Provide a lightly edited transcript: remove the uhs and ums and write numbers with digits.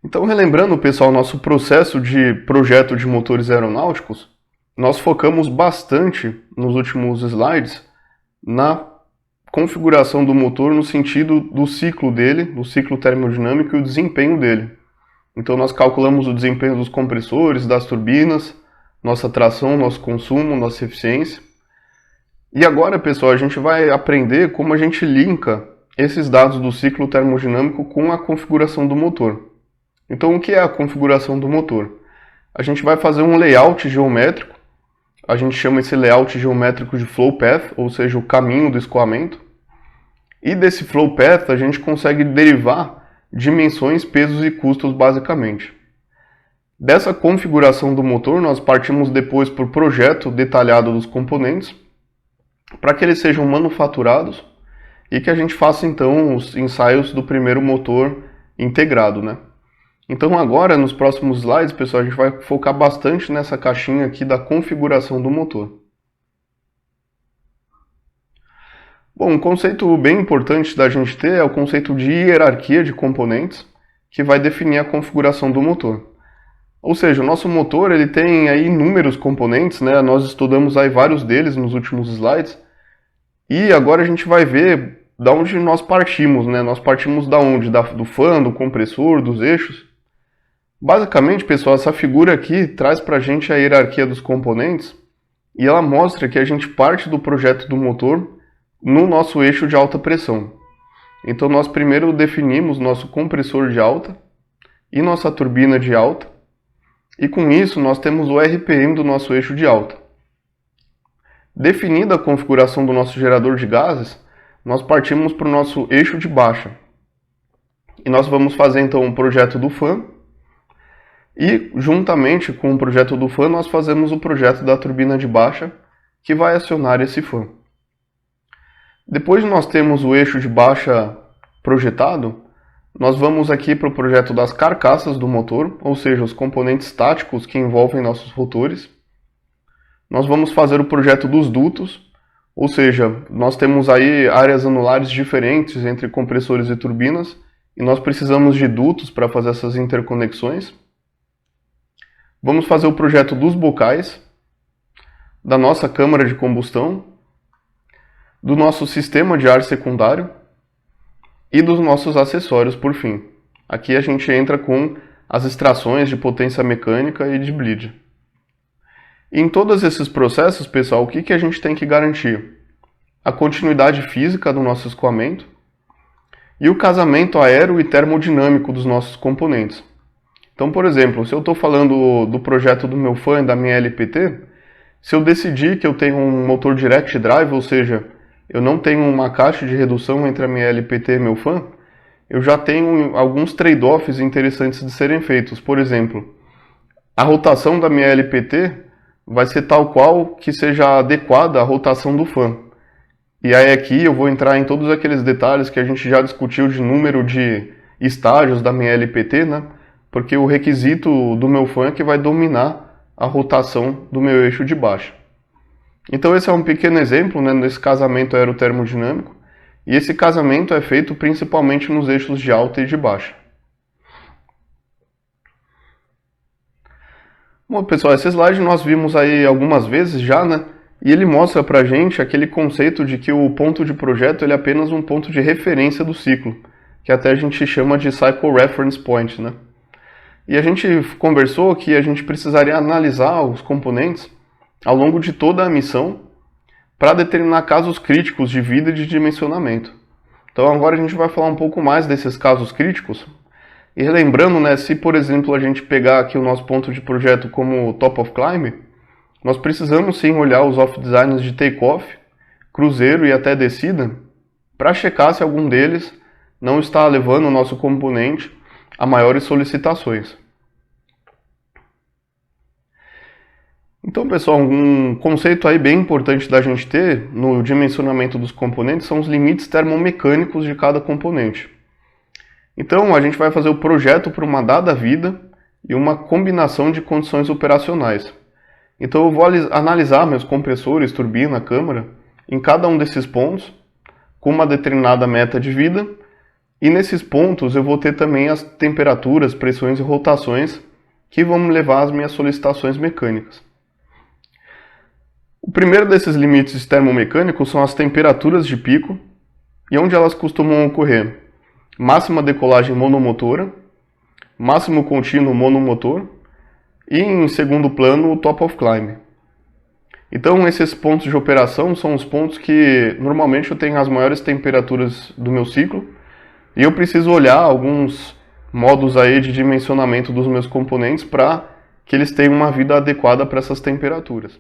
Então, relembrando, pessoal, nosso processo de projeto de motores aeronáuticos, nós focamos bastante nos últimos slides na configuração do motor no sentido do ciclo dele, do ciclo termodinâmico e o desempenho dele. Então nós calculamos o desempenho dos compressores, das turbinas, nossa tração, nosso consumo, nossa eficiência. E agora, pessoal, a gente vai aprender como a gente linka esses dados do ciclo termodinâmico com a configuração do motor. Então o que é a configuração do motor? A gente vai fazer um layout geométrico, a gente chama esse layout geométrico de flow path, ou seja, o caminho do escoamento. E desse flow path a gente consegue derivar dimensões, pesos e custos basicamente. Dessa configuração do motor nós partimos depois para o projeto detalhado dos componentes, para que eles sejam manufaturados e que a gente faça então os ensaios do primeiro motor integrado, né? Então agora, nos próximos slides, pessoal, a gente vai focar bastante nessa caixinha aqui da configuração do motor. Bom, um conceito bem importante da gente ter é o conceito de hierarquia de componentes, que vai definir a configuração do motor. Ou seja, o nosso motor ele tem aí inúmeros componentes, né? Nós estudamos aí vários deles nos últimos slides, e agora a gente vai ver da onde nós partimos, né? Nós partimos da onde? Do fan, do compressor, dos eixos. Basicamente, pessoal, essa figura aqui traz para a gente a hierarquia dos componentes e ela mostra que a gente parte do projeto do motor no nosso eixo de alta pressão. Então nós primeiro definimos nosso compressor de alta e nossa turbina de alta, e com isso nós temos o RPM do nosso eixo de alta. Definida a configuração do nosso gerador de gases, nós partimos para o nosso eixo de baixa. E nós vamos fazer então um projeto do fan, e juntamente com o projeto do fan nós fazemos o projeto da turbina de baixa, que vai acionar esse fan. Depois de nós temos o eixo de baixa projetado, nós vamos aqui para o projeto das carcaças do motor, ou seja, os componentes estáticos que envolvem nossos rotores. Nós vamos fazer o projeto dos dutos, ou seja, nós temos aí áreas anulares diferentes entre compressores e turbinas, e nós precisamos de dutos para fazer essas interconexões. Vamos fazer o projeto dos bocais, da nossa câmara de combustão, do nosso sistema de ar secundário e dos nossos acessórios por fim. Aqui a gente entra com as extrações de potência mecânica e de bleed. Em todos esses processos, pessoal, o que a gente tem que garantir? A continuidade física do nosso escoamento e o casamento aero e termodinâmico dos nossos componentes. Então, por exemplo, se eu estou falando do projeto do meu fan, da minha LPT, se eu decidir que eu tenho um motor direct drive, ou seja, eu não tenho uma caixa de redução entre a minha LPT e meu fan, eu já tenho alguns trade-offs interessantes de serem feitos. Por exemplo, a rotação da minha LPT vai ser tal qual que seja adequada à rotação do fan. E aí aqui eu vou entrar em todos aqueles detalhes que a gente já discutiu de número de estágios da minha LPT, né? Porque o requisito do meu fan é que vai dominar a rotação do meu eixo de baixa. Então esse é um pequeno exemplo, né, desse casamento aerotermodinâmico, e esse casamento é feito principalmente nos eixos de alta e de baixa. Bom, pessoal, esse slide nós vimos aí algumas vezes já, né, e ele mostra pra gente aquele conceito de que o ponto de projeto ele é apenas um ponto de referência do ciclo, que até a gente chama de Cycle Reference Point, né. E a gente conversou que a gente precisaria analisar os componentes ao longo de toda a missão para determinar casos críticos de vida e de dimensionamento. Então agora a gente vai falar um pouco mais desses casos críticos. E lembrando, né, se por exemplo a gente pegar aqui o nosso ponto de projeto como top of climb, nós precisamos sim olhar os off-designs de take-off, cruzeiro e até descida, para checar se algum deles não está levando o nosso componente a maiores solicitações. Então, pessoal, um conceito aí bem importante da gente ter no dimensionamento dos componentes são os limites termomecânicos de cada componente. Então, a gente vai fazer o projeto para uma dada vida e uma combinação de condições operacionais. Então, eu vou analisar meus compressores, turbina, câmara, em cada um desses pontos, com uma determinada meta de vida, E nesses pontos eu vou ter também as temperaturas, pressões e rotações que vão me levar às minhas solicitações mecânicas. O primeiro desses limites termomecânicos são as temperaturas de pico, e onde elas costumam ocorrer: máxima decolagem monomotora, máximo contínuo monomotor e, em segundo plano, o top of climb. Então, esses pontos de operação são os pontos que normalmente eu tenho as maiores temperaturas do meu ciclo, e eu preciso olhar alguns modos aí de dimensionamento dos meus componentes para que eles tenham uma vida adequada para essas temperaturas.